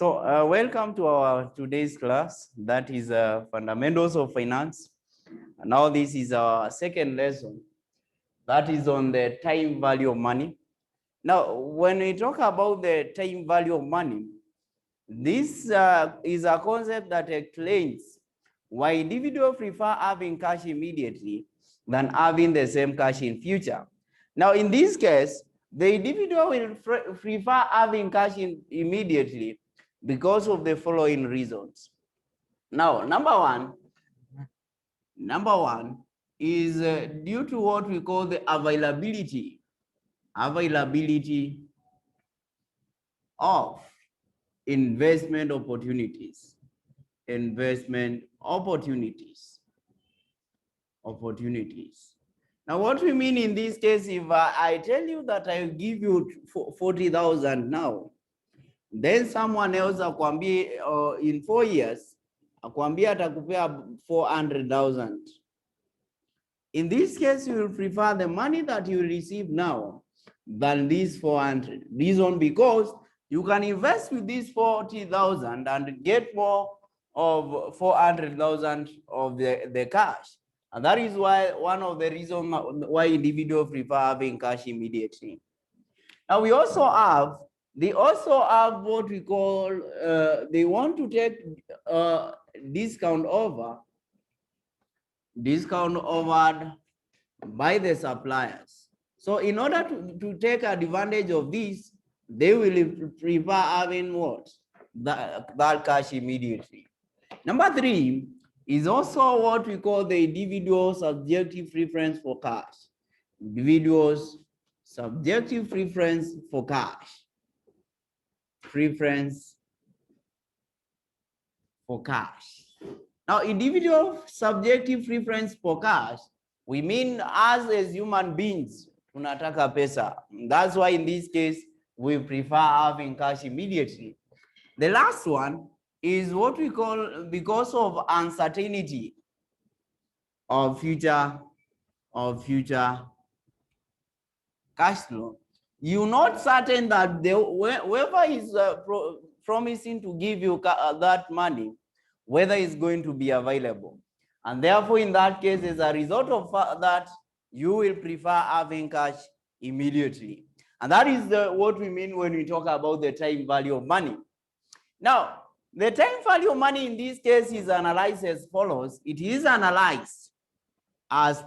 Welcome to our today's class. That is Fundamentals of Finance. And now this is our second lesson. That is on the time value of money. Now, when we talk about the time value of money, this is a concept that explains why individuals prefer having cash immediately than having the same cash in future. Now, in this case, the individual will prefer having cash immediately because of the following reasons. Now, number one is due to what we call the availability of investment opportunities. Now, what we mean in this case, if I tell you that I will give you 40,000 now, then someone else akwambie in 4 years akwambia atakupea 400,000. In this case, you will prefer the money that you receive now than this 400. Reason because you can invest with this 40,000 and get more of 400,000 of the cash. And that is why one of the reasons why individuals prefer having cash immediately. Now they also have what we call, they want to take discount over by the suppliers. So in order to take advantage of this, they will prefer having what? That cash immediately. Number 3 is also what we call the individual subjective preference for cash. Individuals subjective preference for cash. Now, individual subjective preference for cash, we mean as human beings, tunataka pesa. That's why in this case, we prefer having cash immediately. The last one is what we call because of uncertainty of future cash flow. You're not certain that whoever is promising to give you that money, whether it's going to be available. And therefore, in that case, as a result of that, you will prefer having cash immediately. And that is what we mean when we talk about the time value of money. Now, the time value of money in this case is analyzed as follows. It is analyzed as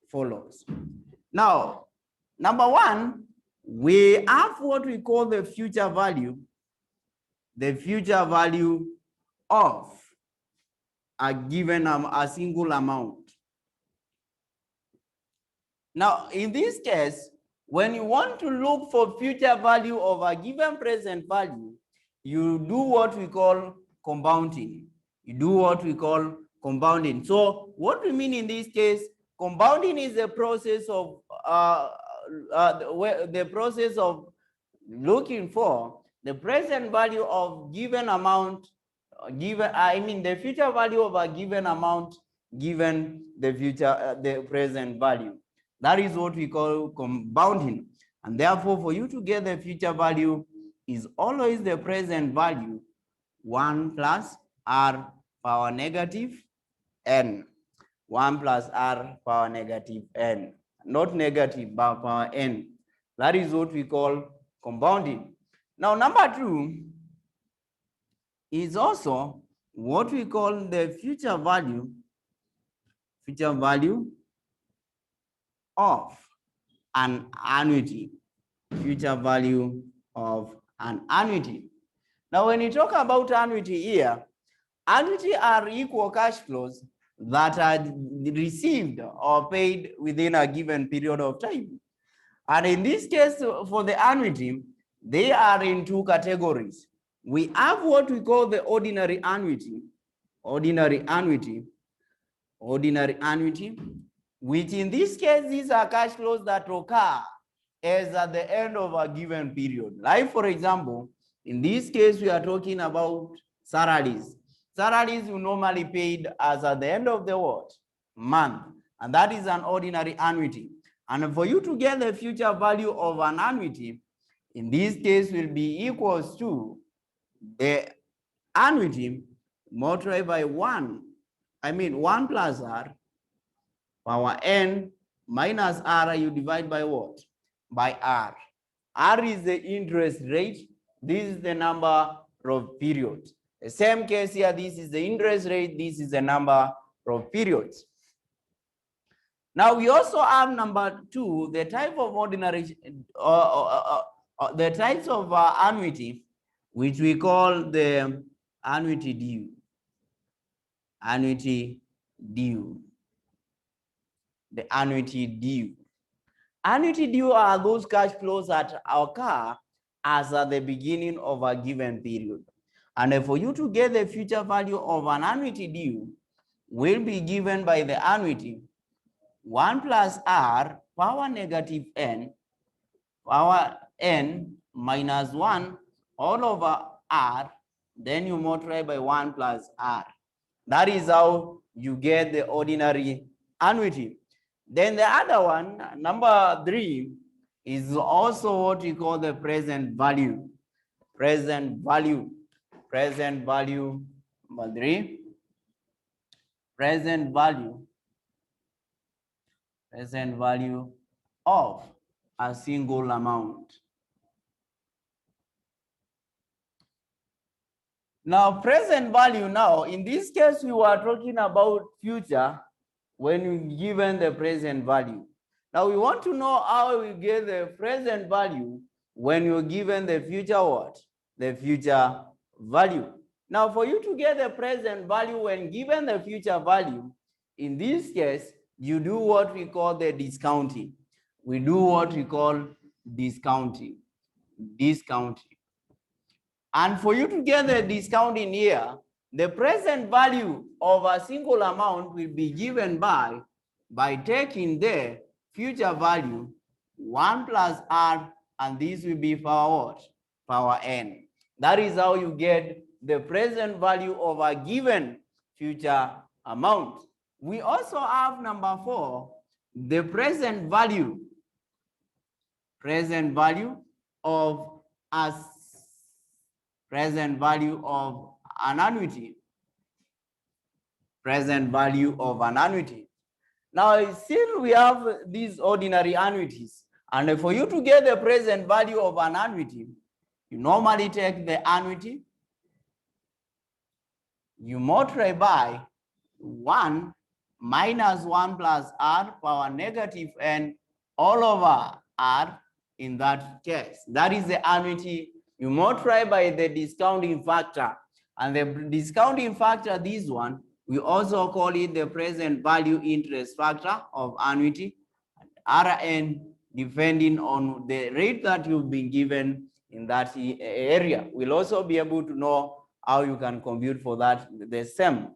follows. Now, number 1, we have what we call the future value of a given a single amount. Now, in this case, when you want to look for future value of a given present value, you do what we call compounding. So what we mean in this case, compounding is the process of looking for the present value of given amount, the future value of a given amount given the present value. That is what we call compounding. And therefore, for you to get the future value is always the present value, 1 plus r power negative n. 1 plus r power negative n. Not negative, but power n. That is what we call compounding. Now, number 2 is also what we call the future value of an annuity. Now, when you talk about annuity here, annuity are equal cash flows that are received or paid within a given period of time. And in this case, for the annuity, they are in 2 categories. We have what we call the ordinary annuity, which in this case, these are cash flows that occur as at the end of a given period. Like, for example, in this case, we are talking about salaries. Salaries are normally paid as at the end of the month, and that is an ordinary annuity. And for you to get the future value of an annuity, in this case will be equals to the annuity multiplied by 1. I mean 1 plus r power n minus r, you divide by what? By r. R is the interest rate. This is the number of periods. The same case here, this is the interest rate. This is the number of periods. Now we also have number 2, the type of ordinary, the types of annuity, which we call the annuity due. Annuity due. The annuity due. Annuity due are those cash flows that occur as at the beginning of a given period. And for you to get the future value of an annuity due will be given by the annuity 1 plus r power negative n power n minus 1 all over r, then you multiply by 1 plus r. That is how you get the ordinary annuity. Then the other one, number 3, is also what we call the present value. Present value. Present value, number 3. Present value. Present value of a single amount. Now, present value now, in this case, we were talking about future when you given the present value. Now, we want to know how we get the present value when you're given the future what? The future value. Now, for you to get the present value when given the future value, in this case, you do what we call the discounting. We do what we call discounting. Discounting. And for you to get the discount in here, the present value of a single amount will be given by taking the future value 1 plus r, and this will be power what? Power n. That is how you get the present value of a given future amount. We also have number 4, the present value of a present value of an annuity. Present value of an annuity. Now, still we have these ordinary annuities. And for you to get the present value of an annuity, you normally take the annuity, you multiply by 1 minus 1 plus r power negative n all over r in that case. That is the annuity. You multiply by the discounting factor, and the discounting factor, this one, we also call it the present value interest factor of annuity, Rn, depending on the rate that you've been given in that area. We'll also be able to know how you can compute for that the same.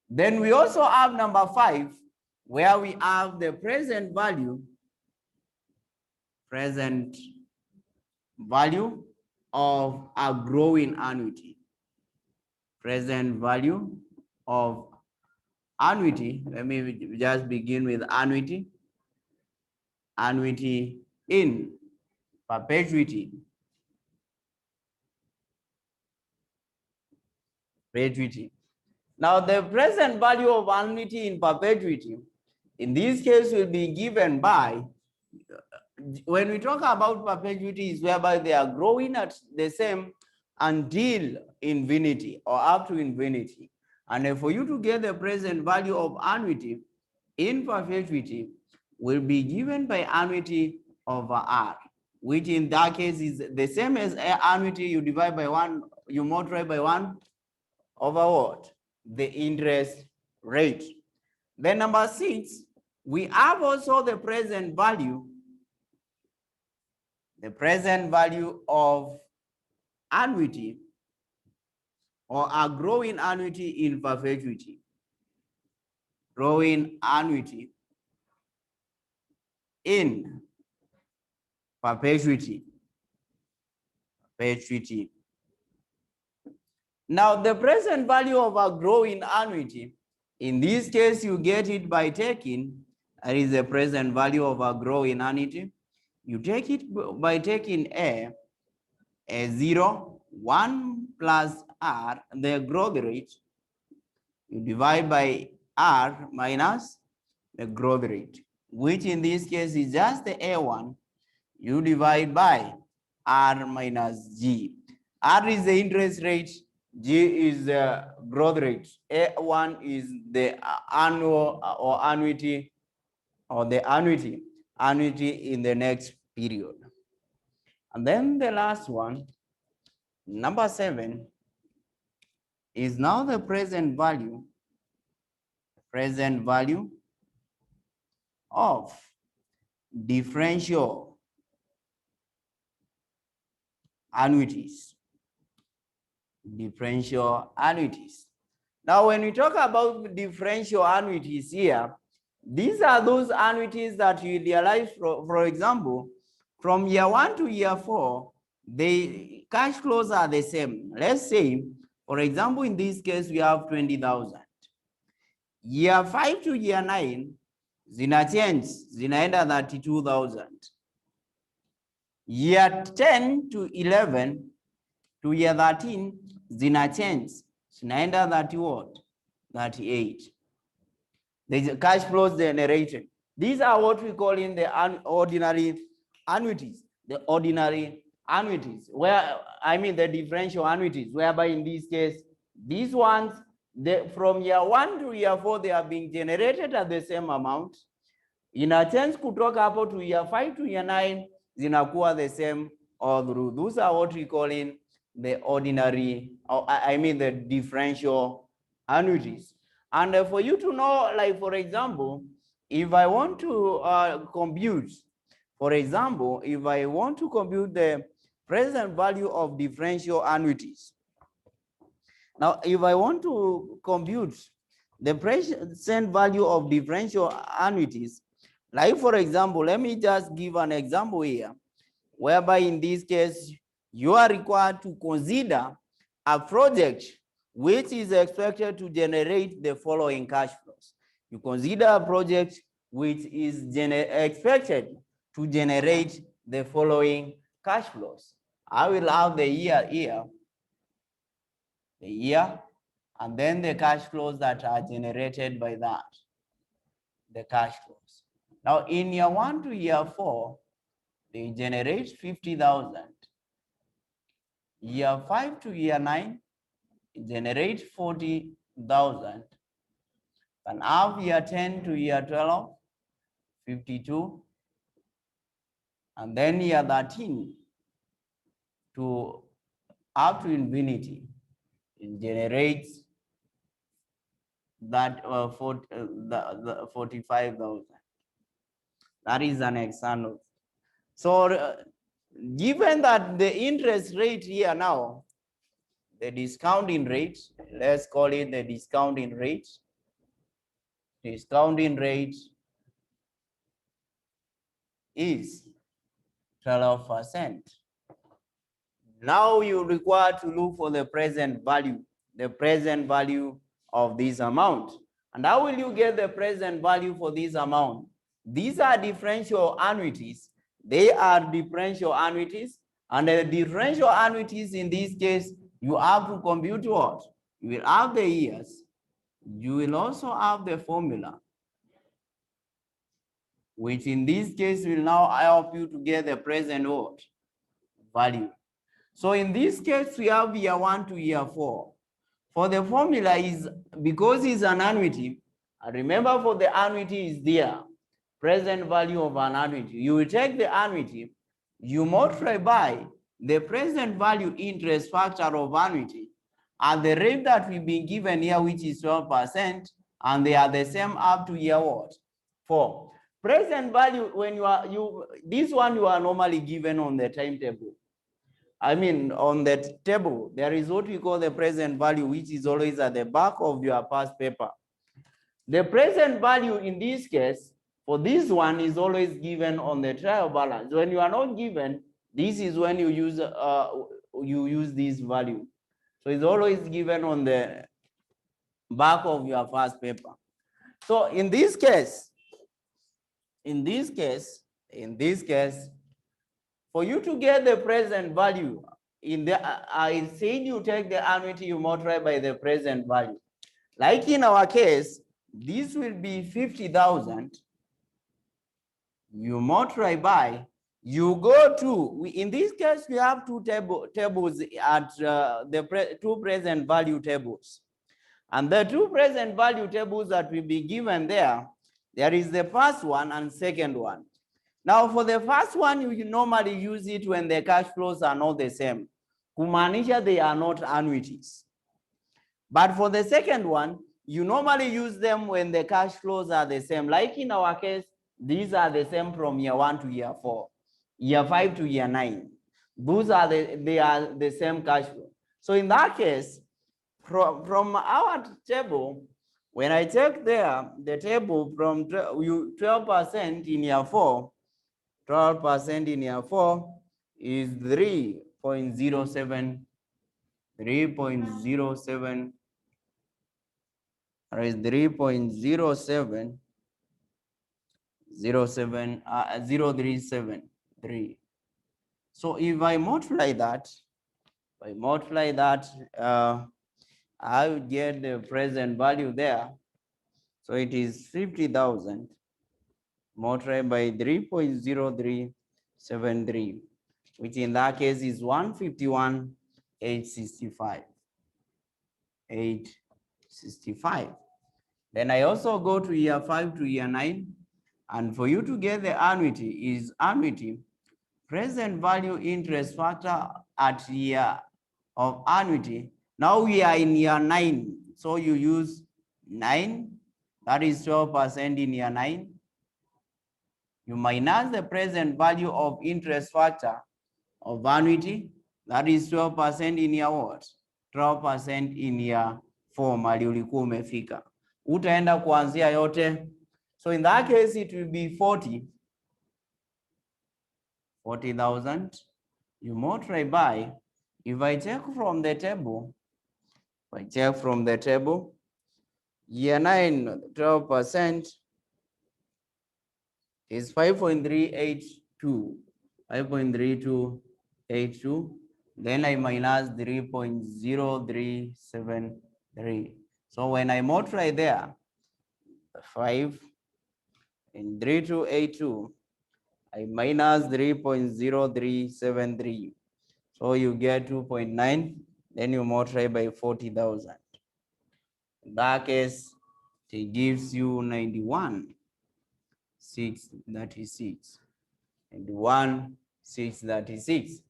Then we also have number 5, where we have the present value of a growing annuity. Present value of annuity. Let me just begin with annuity. Annuity in perpetuity. Perpetuity. Now, the present value of annuity in perpetuity, in this case, will be given by, when we talk about perpetuity, is whereby they are growing at the same until infinity or up to infinity. And for you to get the present value of annuity in perpetuity will be given by annuity over r, which in that case is the same as annuity. You divide by 1, you multiply by 1 over what? The interest rate. Then number 6, we have also the present value of annuity or a growing annuity in perpetuity. Growing annuity in perpetuity. Perpetuity. Now, the present value of a growing annuity, in this case, you get it by taking, that is the present value of a growing annuity. You take it by taking a 0, 1 plus r, the growth rate, you divide by r minus the growth rate, which in this case is just the A1, you divide by r minus g. R is the interest rate, G is the growth rate, A1 is the annual or annuity or the annuity in the next period. And then the last one, number 7, is now the present value of differential annuities. Now, when we talk about differential annuities here, these are those annuities that you realize, for example, from year 1 to year 4, the cash flows are the same. Let's say, for example, in this case, we have 20,000. Year 5 to year 9, zina change, zinaenda 32,000. Year 10 to 11 to year 13, zina change, zinaenda 38. The cash flows generated. These are what we call in the ordinary annuities. The ordinary annuities, where I mean the differential annuities, whereby in this case, these ones, from year 1 to year 4, they are being generated at the same amount. In a sense, kutoka hapo to year 5 to year 9, zinakuwa the same all through. Those are what we call in the ordinary, or I mean the differential annuities. And for you to know, like for example, if I want to compute, for example, if I want to compute the present value of differential annuities. Now, if I want to compute the present value of differential annuities, like for example, let me just give an example here, whereby in this case, you are required to consider a project which is expected to generate the following cash flows. You consider a project which is expected to generate the following cash flows. I will have the year here, and then the cash flows that are generated by that, the cash flows. Now, in year 1 to year 4, they generate 50,000. Year 5 to year 9, it generates 40,000. And half year 10 to year 12, 52. And then year 13 to up to infinity, it generates that 45,000. That is an example. So given that the interest rate here now, the discounting rate, let's call it the discounting rate. Discounting rate is 12%. Now you require to look for the present value of this amount. And how will you get the present value for this amount? These are differential annuities. They are differential annuities. And the differential annuities in this case, you have to compute what? You will have the years. You will also have the formula, which in this case will now help you to get the present what? Value. So in this case, we have year 1 to year 4. For the formula is, because it's an annuity, and remember for the annuity is there, present value of an annuity. You will take the annuity, you multiply by the present value interest factor of annuity at the rate that we've been given here, which is 12%, and they are the same up to year what? 4. Present value, when this one you are normally given on the timetable. I mean, on that table, there is what we call the present value, which is always at the back of your past paper. The present value in this case, for this one, is always given on the trial balance. When you are not given, this is when you use this value. So it's always given on the back of your first paper. So in this case, For you to get the present value, I said you take the annuity, you multiply by the present value. Like in our case, this will be 50,000. You multiply by, you go to, in this case, we have two tables at two present value tables. And the two present value tables that will be given there is the first one and second one. Now, for the first one, you normally use it when the cash flows are not the same. Kumaanisha they are not annuities. But for the second one, you normally use them when the cash flows are the same. Like in our case, these are the same from year 1 to year 4, year 5 to year 9. Those are they are the same cash flow. So in that case, from our table, when I take there, the table from 12% in year 4, 12% in year 4 is 3.07, 3.07, or is 3.07, 0373. So if I multiply that, I would get the present value there. So it is 50,000 multiplied by 3.0373, which in that case is 151,865. 865. Then I also go to year 5 to year 9, and for you to get the annuity is annuity present value interest factor at year of annuity. Now we are in year 9, so you use 9, that is 12% in year 9. You minus the present value of interest factor of annuity, that is 12% in year what? 12% in year 4 mali ulikuwa umefika. Utaenda kuanzia yote. So in that case it will be 40,000. You multiply by, if I take from the table, year 9, 12% is 5.382. 5.3282. Then I minus 3.0373. So when I multiply there, 5 and 3282, I minus 3.0373. So you get 2.9, then you multiply by 40,000. In that case, it gives you 91,636. 91,636.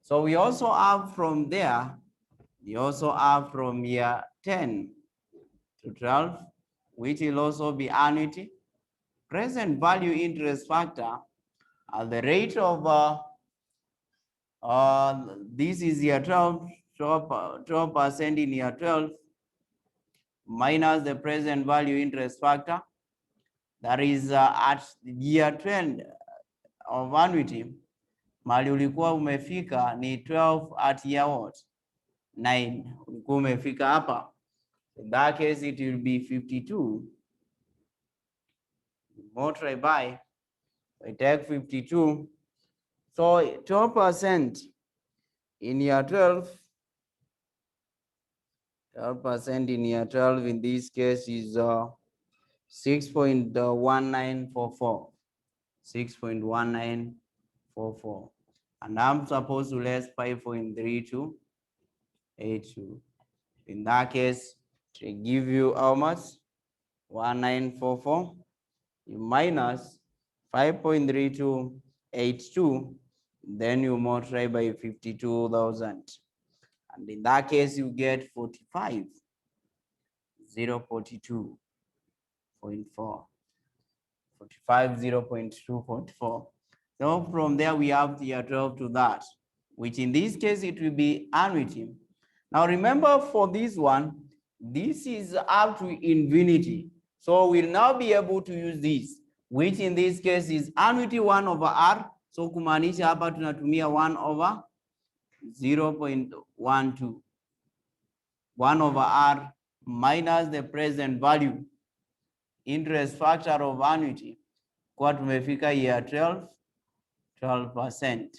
So we also have from there, we also have from year 10 to 12, which will also be annuity. Present value interest factor at the rate of, this is year 12, 12% in year 12, minus the present value interest factor, that is at year 10 of annuity, mali ulikuwa umefika ni 12 at year what? 9. Ulikuwa umefika hapa. In that case, it will be 52. Multiply by, I take 52. So 12% in year 12, 12% in year 12 in this case is 6.1944. 6.1944. And I'm supposed to less 5.3282. In that case, to give you how much? 1944. You minus 5.3282. Then you multiply by 52,000. And in that case, you get 45,042.4. 45,0.2.4. So from there we have the year 12 to that, which in this case it will be annuity. Now remember for this one, this is up to infinity. So we'll now be able to use this, which in this case is annuity 1 over R. So kumaanisha hapa tunatumia 1 over 0.12. 1 over R minus the present value interest factor of annuity, kwa tumefika year 12, 12%.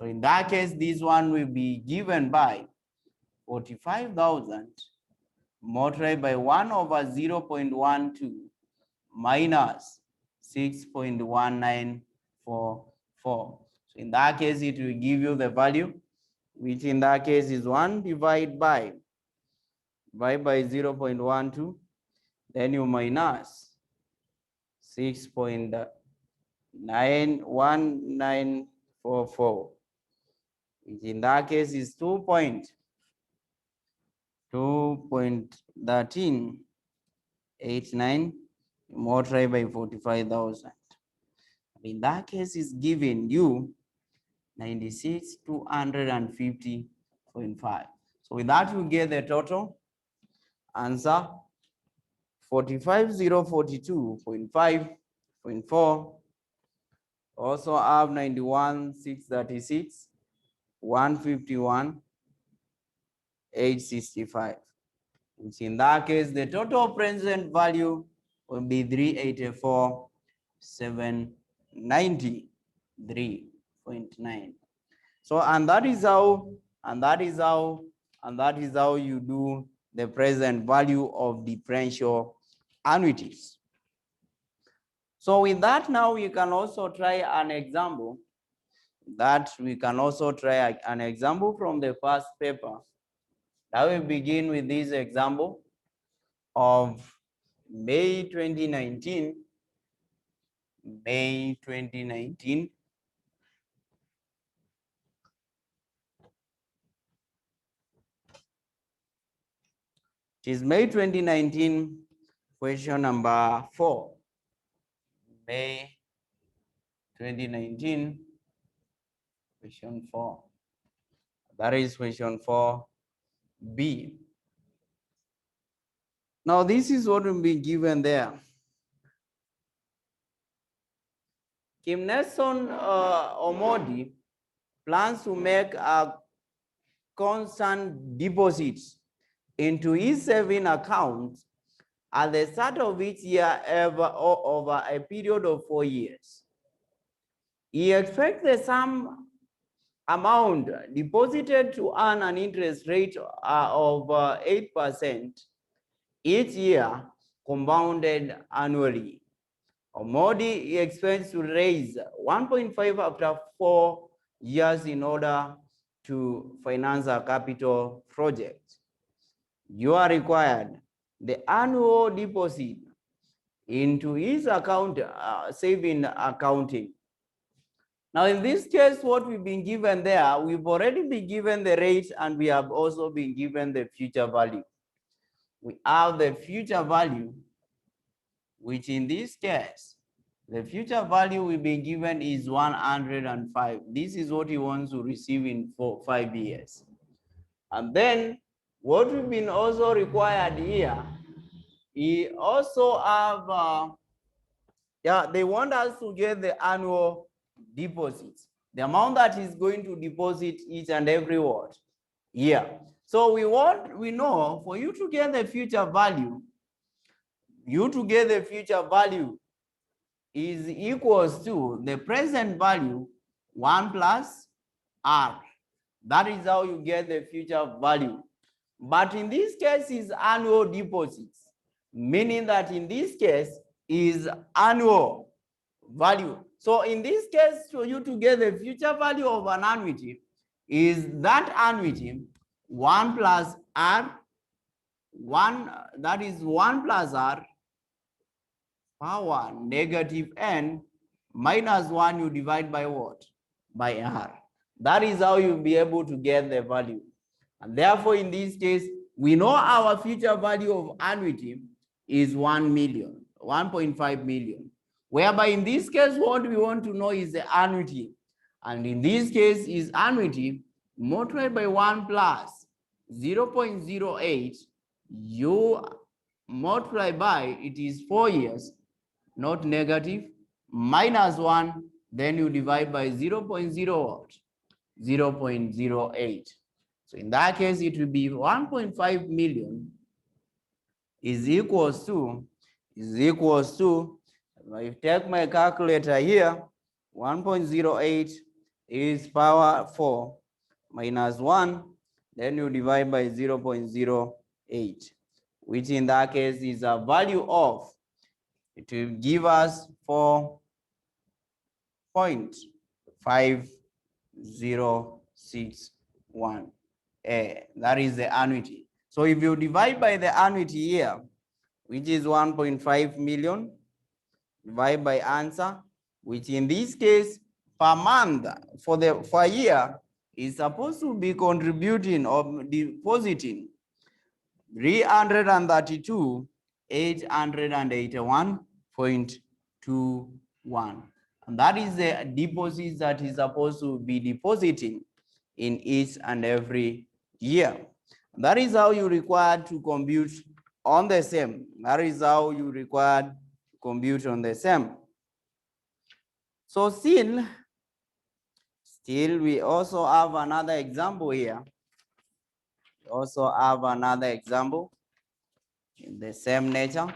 So in that case, this one will be given by 45,000 multiplied by 1 over 0.12 minus 6.1944. So in that case, it will give you the value, which in that case is 1 divided by 0.12, then you minus 6.91944, which in that case is 2.1389 multiplied by 45,000. In that case, is given you 96,250.5. So with that, you get the total answer 45,042.5.4. Also have 91,636, 151,865. Which in that case, the total present value will be 384,793.9. So, and that is how you do the present value of differential annuities. So with that, now we can also try an example from the first paper. Now we begin with this example of May 2019. May 2019. It is May 2019, question number 4. May 2019, question 4. That is question 4B. Now this is what will be given there. Kim Nelson Omodi plans to make a constant deposit into his saving account at the start of each year over a period of 4 years. He expects the sum amount deposited to earn an interest rate of 8% each year, compounded annually. Omodi expects to raise 1.5 after 4 years in order to finance a capital project. You are required the annual deposit into his account, saving accounting. Now, in this case, what we've been given there, we've already been given the rate and we have also been given the future value. We have the future value, which in this case, the future value we've been given is 105. This is what he wants to receive in 5 years. And then what we've been also required here, he also have, they want us to get the annual deposits, the amount that is going to deposit each and every year. So we know for you to get the future value, is equals to the present value 1 plus R. That is how you get the future value. But in this case is annual deposits, meaning that in this case is annual value. So in this case, for you to get the future value of an annuity, is that annuity 1 plus R, that is 1 plus R power negative n minus 1 you divide by what? By R. That is how you'll be able to get the value. And therefore, in this case, we know our future value of annuity is 1.5 million. Whereby in this case, what we want to know is the annuity. And in this case is annuity multiplied by 1 plus 0.08. You multiply by, it is 4 years, not negative, minus 1, then you divide by 0.08. So in that case, it will be 1.5 million is equals to, if I take my calculator here, 1.08 is power 4 minus 1, then you divide by 0.08, which in that case is a value of, it will give us 4.5061. That is the annuity. So if you divide by the annuity here, which is 1.5 million, divide by answer, which in this case per month for a year is supposed to be contributing or depositing 332,881.21, and that is the deposit that is supposed to be depositing in each and every year. That is how you require to compute on the same. That is how you require to compute on the same. So still we also have another example here. We also have another example in the same nature.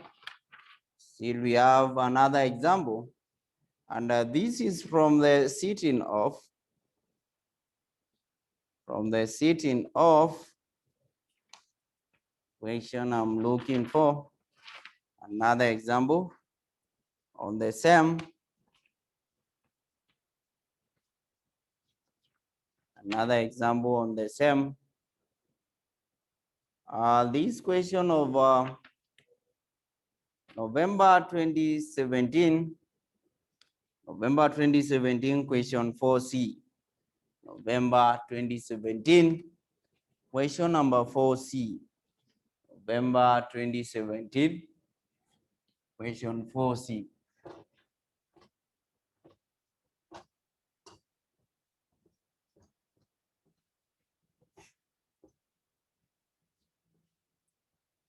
Still we have another example, and this is from the setting of question I'm looking for. Another example on the same. Another example on the same. This question of November 2017, question 4C. November 2017, question number 4C. November 2017, question 4C.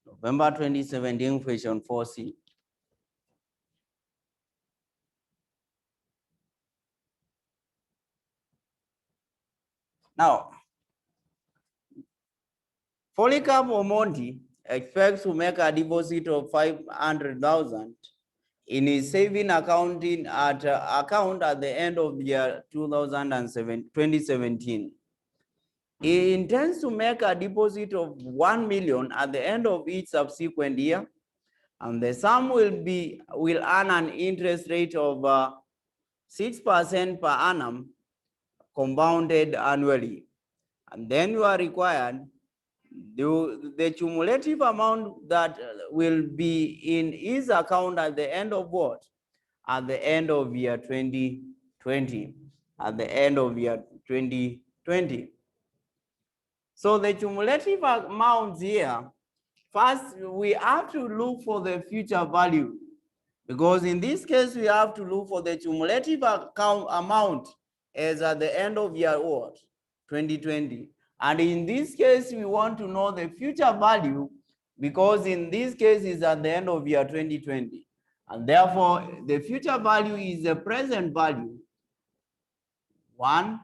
November 2017, question 4C. Now, Polycarp Omonti expects to make a deposit of 500,000 in his saving account at the end of year 2017. He intends to make a deposit of 1 million at the end of each subsequent year, and the sum will earn an interest rate of 6% per annum, compounded annually. And then you are required the cumulative amount that will be in his account at the end of what? At the end of year 2020. At the end of year 2020. So the cumulative amounts here, first we have to look for the future value, because in this case we have to look for the cumulative amount as at the end of year what? 2020. And in this case, we want to know the future value, because in this case is at the end of year 2020. And therefore, the future value is the present value, 1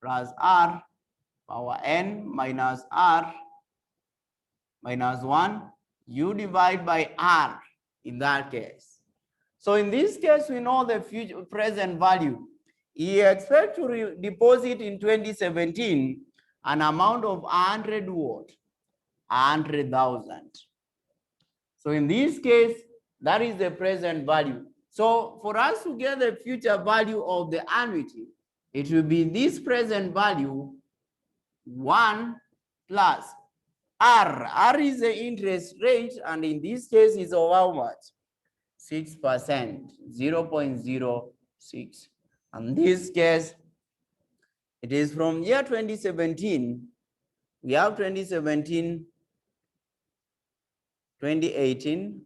plus r power n minus r minus 1, you divide by r in that case. So in this case, we know the future present value. He expects to deposit in 2017 an amount of 100,000. So in this case, that is the present value. So for us to get the future value of the annuity, it will be this present value 1 plus r. R is the interest rate, and in this case is of how much? 6%, 0.06. And this case, it is from year 2017. We have 2017, 2018,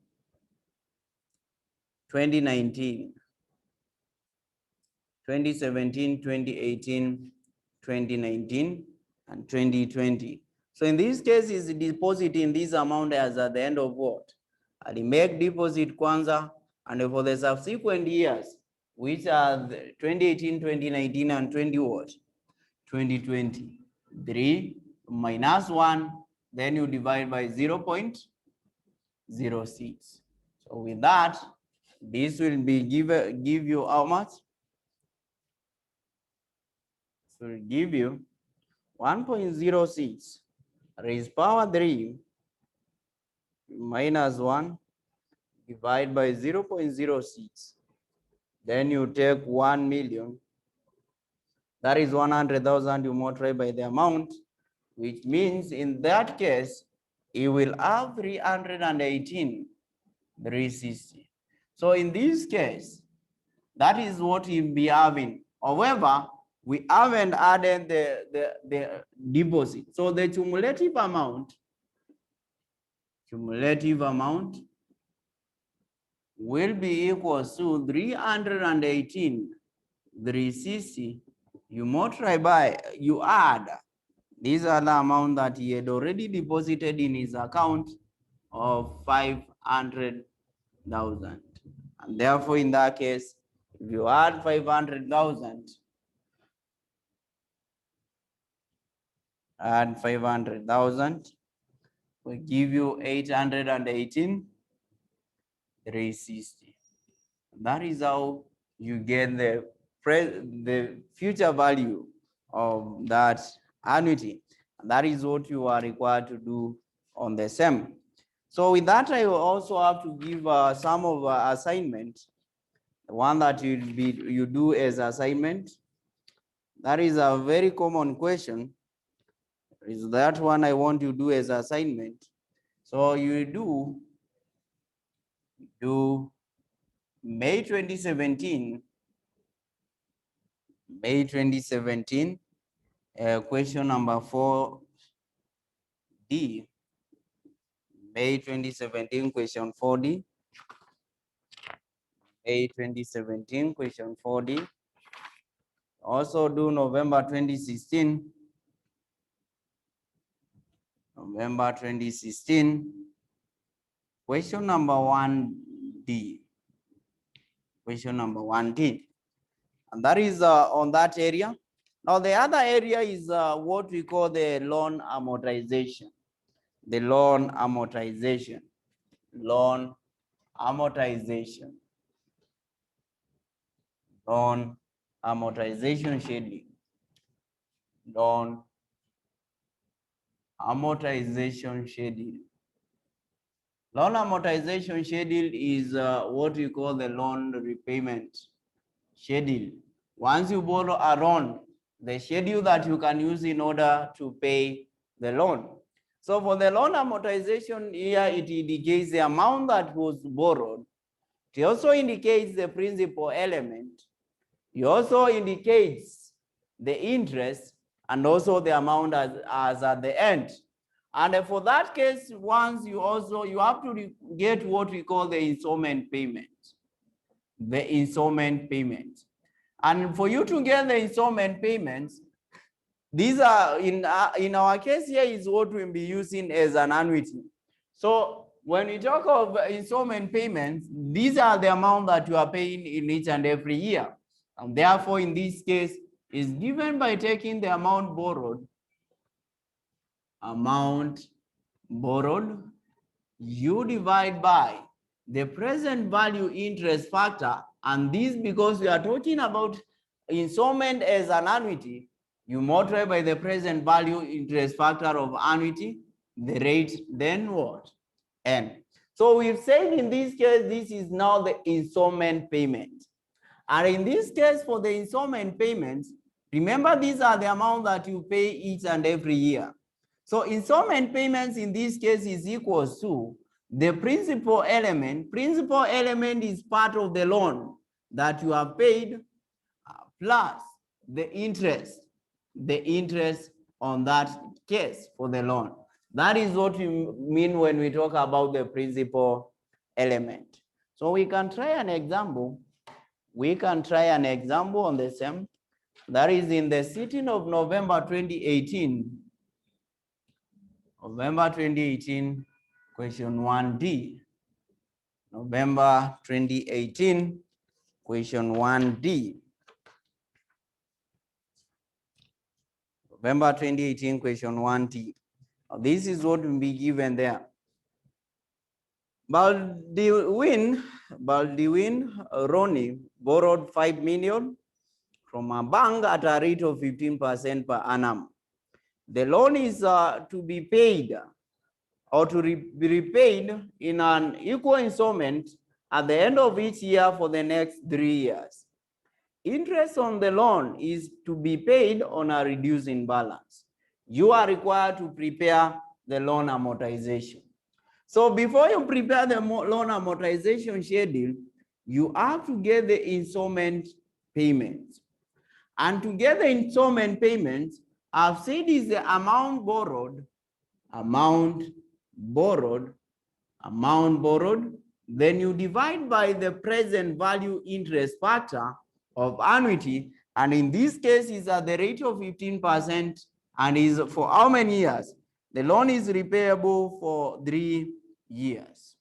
2019, 2017, 2018, 2019, and 2020. So in this case, is depositing this amount as at the end of what? And make deposit kwanza, and for the subsequent years, which are 2018, 2019, and 2020. 3 minus 1, then you divide by 0.06. So with that, this will be give you how much? will give you 1.06 raised power 3 minus 1 divided by 0.06. Then you take 1 million. That is 100,000. You multiply by the amount, which means in that case, you will have 318, 360. So in this case, that is what you'll be having. However, we haven't added the deposit. So the cumulative amount will be equal to 318, 360. You multiply by, you add. These are the amount that he had already deposited in his account of 500,000. And therefore, in that case, if you add 500,000, add 500,000, will give you 818, 360. That is how you get the future value of that annuity. And that is what you are required to do on the SEM. So with that, I will also have to give some of assignment. The one that you do as assignment. That is a very common question. Is that one I want you to do as assignment. So you do May 2017, question number 4D. May 2017, question 4D. May 2017, question 4D. Also do November 2016. November 2016, question number 1D. Question number 1D. And that is on that area. Now the other area is what we call the loan amortization. The loan amortization. Loan amortization. Loan amortization schedule. Loan amortization schedule. Loan amortization schedule is what we call the loan repayment schedule. Once you borrow a loan, the schedule that you can use in order to pay the loan. So for the loan amortization here, it indicates the amount that was borrowed. It also indicates the principal element. It also indicates the interest and also the amount as at the end. And for that case, once you have to get what we call the installment payment. The installment payment. And for you to get the installment payments, these are in our case here is what we'll be using as an annuity. So when we talk of installment payments, these are the amount that you are paying in each and every year. And therefore, in this case, is given by taking the amount borrowed, you divide by the present value interest factor, and this because we are talking about installment as an annuity, you multiply by the present value interest factor of annuity, the rate, then what? N. So we've said in this case, this is now the installment payment. And in this case, for the installment payments, remember these are the amount that you pay each and every year. So installment payments in this case is equal to the principal element. Principal element is part of the loan that you have paid plus the interest on that case for the loan. That is what we mean when we talk about the principal element. So we can try an example. We can try an example on the same. That is in the sitting of November 2018. November 2018, question 1D. November 2018, question 1D. November 2018, question 1D. This is what will be given there. Baldwin Ronnie borrowed 5 million from a bank at a rate of 15% per annum. The loan is to be paid or to be repaid in an equal installment at the end of each year for the next 3 years. Interest on the loan is to be paid on a reducing balance. You are required to prepare the loan amortization. So before you prepare the loan amortization schedule, you have to get the installment payments. And to get the installment payments, I've said is the amount borrowed, then you divide by the present value interest factor of annuity, and in this case is at the rate of 15% and is for how many years? The loan is repayable for 3 years.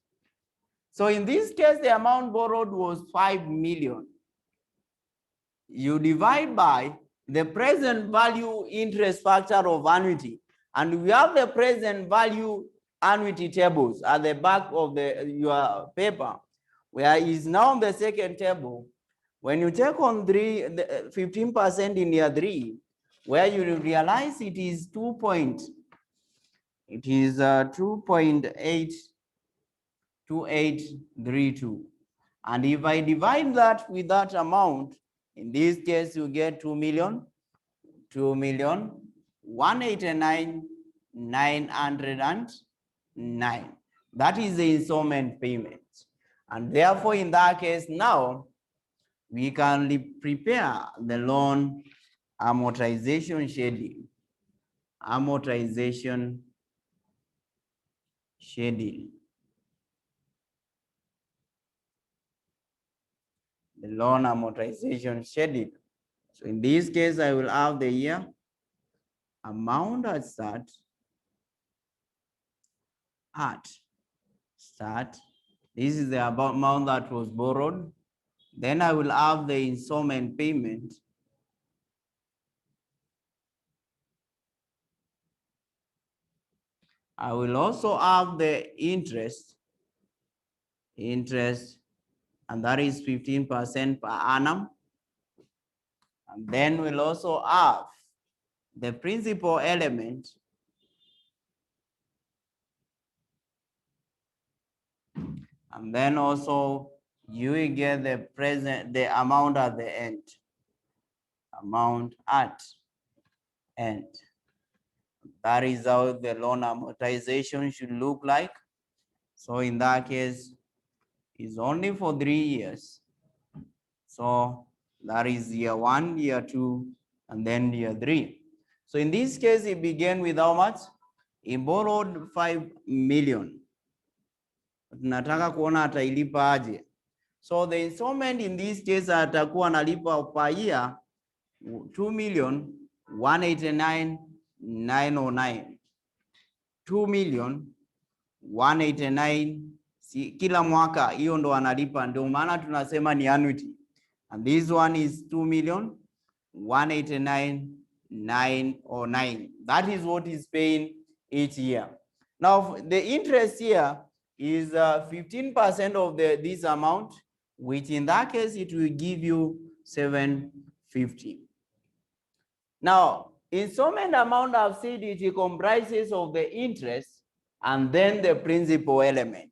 So in this case, the amount borrowed was 5 million. You divide by the present value interest factor of annuity, and we have the present value annuity tables at the back of your paper, where is now the second table. When you take on 15% in year 3, where you realize it is 2.2832. And if I divide that with that amount, in this case you get 2,189,909. That is the installment payment. And therefore, in that case, now we can prepare the loan amortization schedule. The loan amortization schedule. So in this case, I will have the year, amount at start. This is the amount that was borrowed. Then I will have the installment payment. I will also have the interest, and that is 15% per annum. And then we'll also have the principal element, and then also you will get the amount at the end. That is how the loan amortization should look like. So in that case, it's only for 3 years. So that is year 1, year 2, and then year 3. So in this case, it began with how much? He borrowed 5 million. Tunataka kuona atailipa aje. So the installment in this case atakuwa analipa per year 2,189,909. 2,189 kila mwaka, hiyo ndo analipa, ndio maana tunasema ni annuity. And this one is 2,189,909. That is what is paying each year. Now the interest here is 15% of this amount, which in that case it will give you 750. Now, installment amount, I've said it comprises of the interest and then the principal element.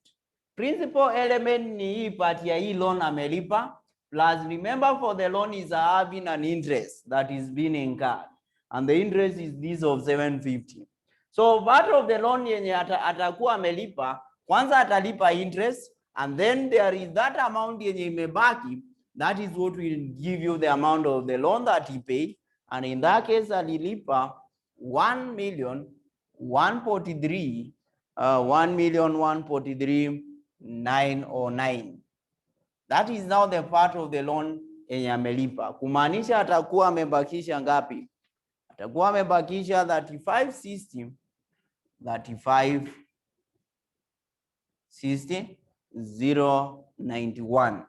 Principal element ni hii part ya hii loan amelipa, plus remember for the loan is having an interest that is being incurred, and the interest is this of 750. So part of the loan yenye atakuwa amelipa, kwanza atalipa interest, and then there is that amount yenye imebaki, that is what will give you the amount of the loan that he paid. And in that case, alilipa 1,143,909. That is now the part of the loan yenye amelipa. Kumaanisha atakuwa amebakisha ngapi? Atakuwa amebakisha 091.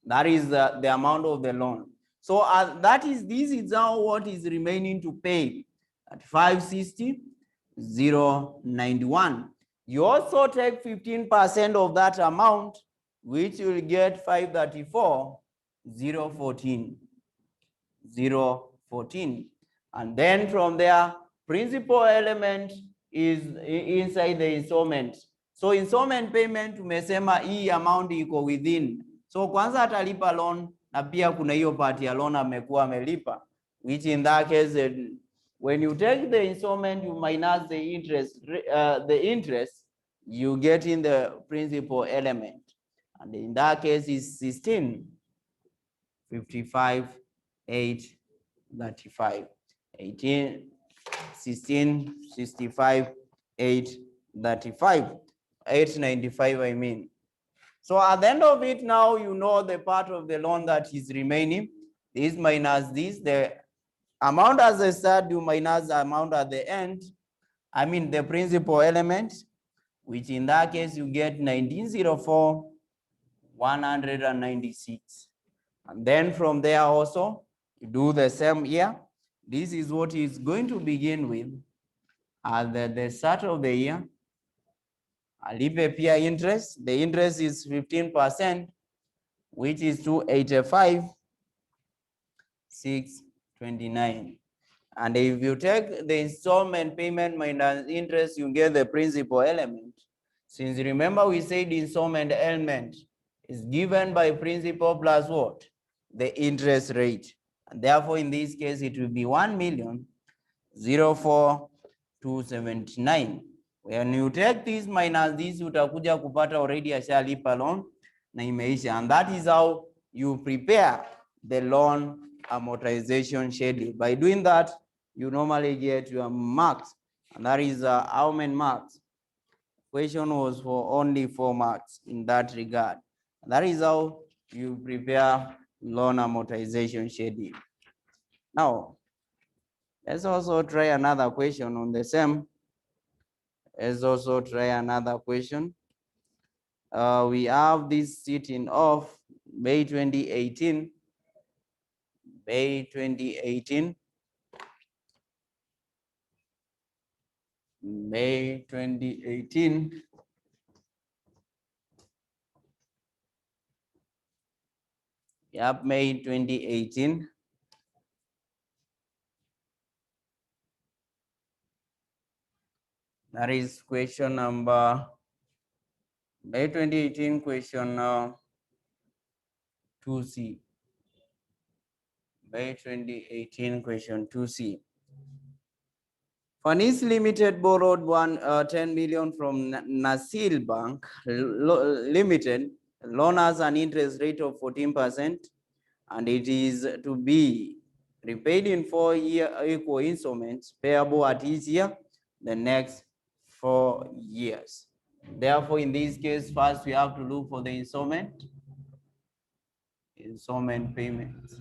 That is the amount of the loan. So this is now what is remaining to pay at 560,091. You also take 15% of that amount, which will get 534, 014, 014. And then from there, principal element is inside the installment. So installment payment tumesema hii amount iko within. So kwanza atalipa loan na pia kuna hiyo part ya loan amekuwa amelipa, which in that case when you take the installment you minus the interest you get in the principal element, and in that case is 16 55 8 35 18 16 65 8 35 895 I mean. So at the end of it now you know the part of the loan that is remaining. This minus this, the amount as a start you minus the amount at the end, I mean the principal element, which in that case you get 1904 196. And then from there also you do the same here. This is what is going to begin with at the start of the year. Alipe pia interest. The interest is 15%, which is 285 629. And if you take the installment payment minus interest, you get the principal element. Since remember we said installment element is given by principal plus what? The interest rate. And therefore in this case it will be 1,04,279. When you take this minus this utakuja kupata already ashalipa loan na imeisha, and that is how you prepare the loan amortization schedule. By doing that you normally get your marks, and that is how many marks? Question was for only 4 marks in that regard. And that is how you prepare loan amortization schedule. Now, let's also try another question on the same. Let's also try another question. We have this sitting of May 2018. May 2018. May 2018. Yep, May 2018. That is question number May 2018 question 2C. May 2018 question 2C. Fanis Limited borrowed 10 million from Nasil Bank Limited. Loan has an interest rate of 14%, and it is to be repaid in 4-year equal installments payable at each year the next 4 years. Therefore, in this case, first we have to look for the installment payments.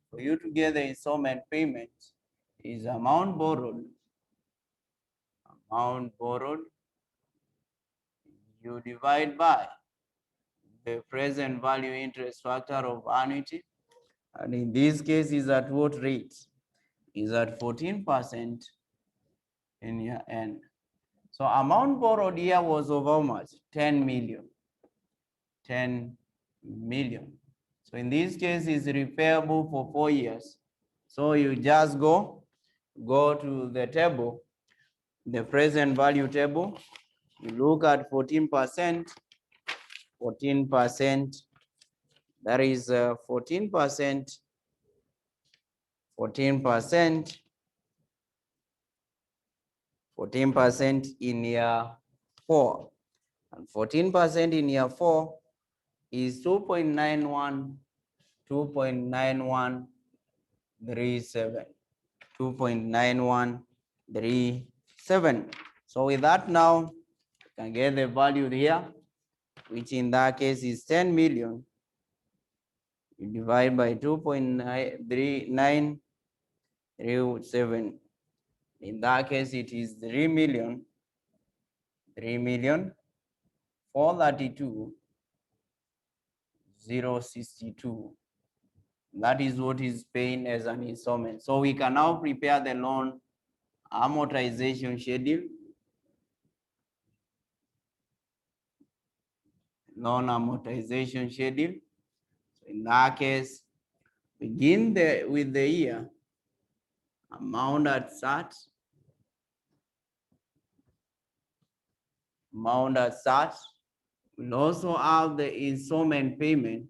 For you to get the installment payment is amount borrowed, you divide by the present value interest factor of annuity, and in this case is at what rate? Is at 14% in year end. So amount borrowed here was of how much? 10 million. 10 million. So in this case is repayable for 4 years. So you just go to the table, the present value table, you look at 14%, 14%, that is 14%, 14%, 14% in year 4, and 14% in year 4 is 2.91, 2.9137, 2.9137. So with that now, you can get the value here, which in that case is 10 million. You divide by 2.3937. In that case, it is 3,432,062. That is what is paying as an installment. So we can now prepare the loan amortization schedule. Loan amortization schedule. In that case, begin with the year, amount at start, amount at start. We'll also have the installment payment.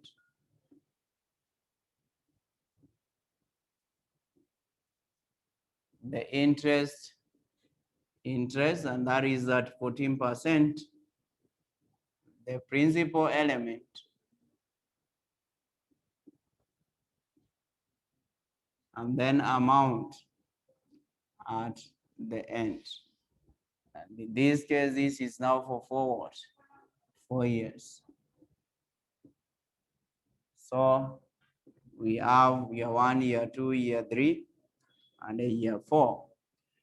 The interest, and that is at 14%. The principal element, and then amount at the end. And in this case, this is now for forward 4 years. So we have year 1, year 2, year 3, and a year 4.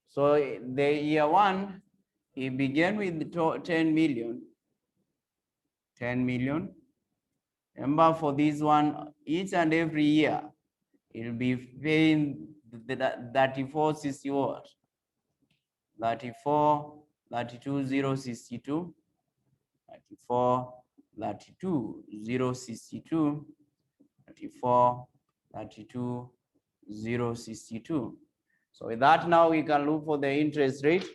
So the year 1, it began with 10 million. 10 million. Remember, for this one, each and every year, it will be paying 3460 what? 34, 32, 062, 34, 32, 062, 34, 32, 062. So with that, now we can look for the interest rate.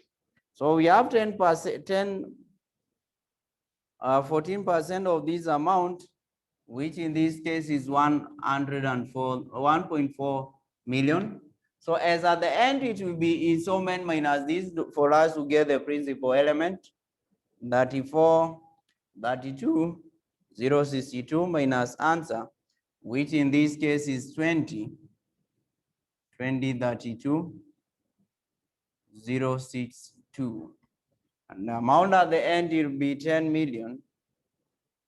So we have 10%, 14% of this amount, which in this case is 1.4 million. So as at the end, it will be installment minus this for us to get the principal element, 34, 32, 062 minus answer, which in this case is 20, 32, 062. And the amount at the end will be 10 million.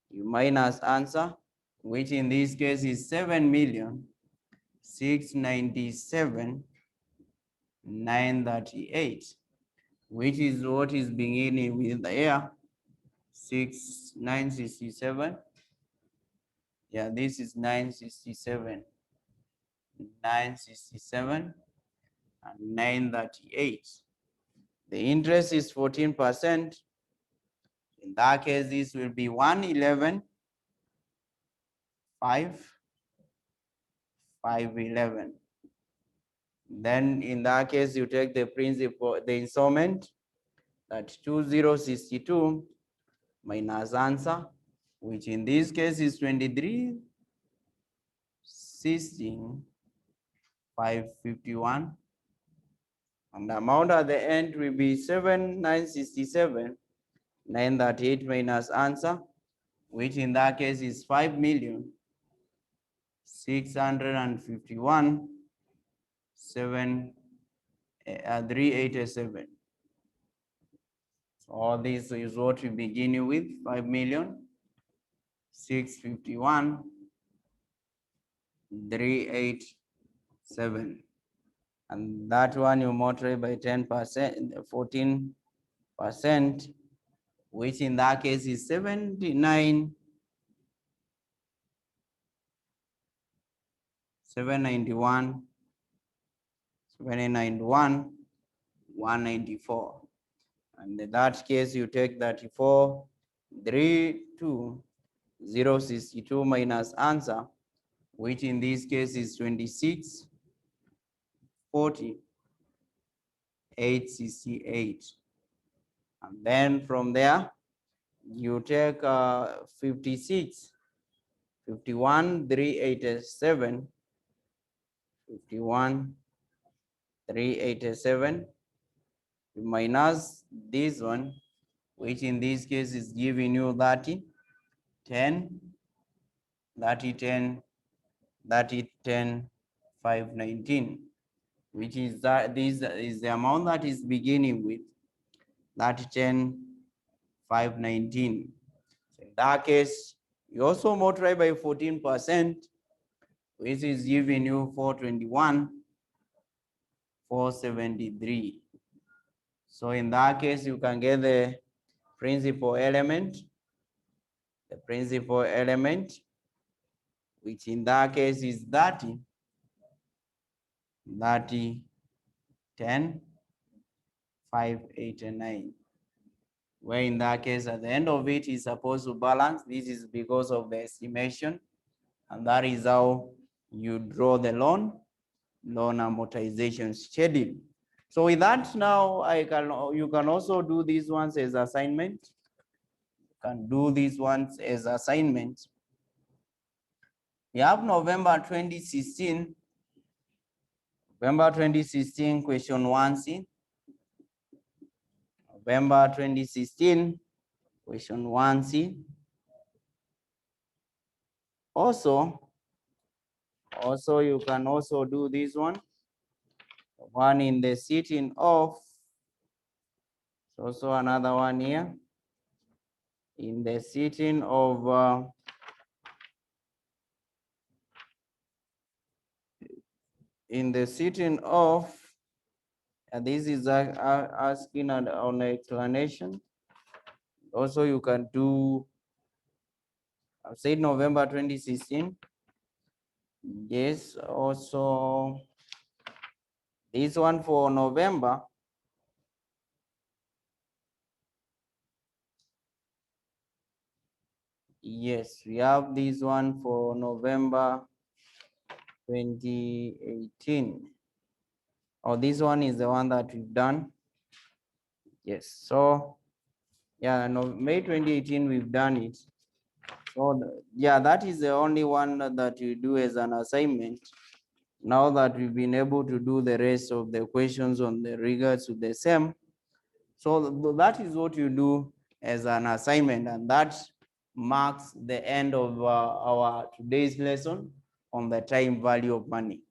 You minus answer, which in this case is 7,697,938, which is what is beginning with the year 967. Yeah, this is 967, 967, and 938. The interest is 14%. In that case, this will be 111, 511. Then in that case, you take the principal, the installment, that 2062 minus answer, which in this case is 23, 16, 551. And the amount at the end will be 7,967, 938 minus answer, which in that case is 5,651,387. So all this is what we begin with, 5,651,387. And that one you multiply by 10%, 14%, which in that case is 79, 791, 791, 194. And in that case, you take 34, 32, 062 minus answer, which in this case is 26, 40, 868. And then from there, you take 56, 51, 387, 51, 387, minus this one, which in this case is giving you 30, 10, 30, 10, 30, 10, 519, which is that this is the amount that is beginning with 30, 10, 519. So in that case, you also multiply by 14%, which is giving you 421, 473. So in that case, you can get the principal element, which in that case is 30, 30, 10, 589. Where in that case, at the end of it is supposed to balance. This is because of the estimation. And that is how you draw the loan amortization schedule. So with that, now you can also do these ones as assignment. You can do these ones as assignment. We have November 2016. November 2016, question 1C. November 2016, question 1C. Also, you can also do this one. One in the sitting of. Also another one here. In the sitting of this is asking on explanation. Also, you can do, I've said November 2016. Yes, also this one for November. Yes, we have this one for November 2018. Oh, this one is the one that we've done. Yes, so yeah, no, May 2018 we've done it. So yeah, that is the only one that you do as an assignment. Now that we've been able to do the rest of the questions on the regards to the same, so that is what you do as an assignment, and that marks the end of our today's lesson on the time value of money.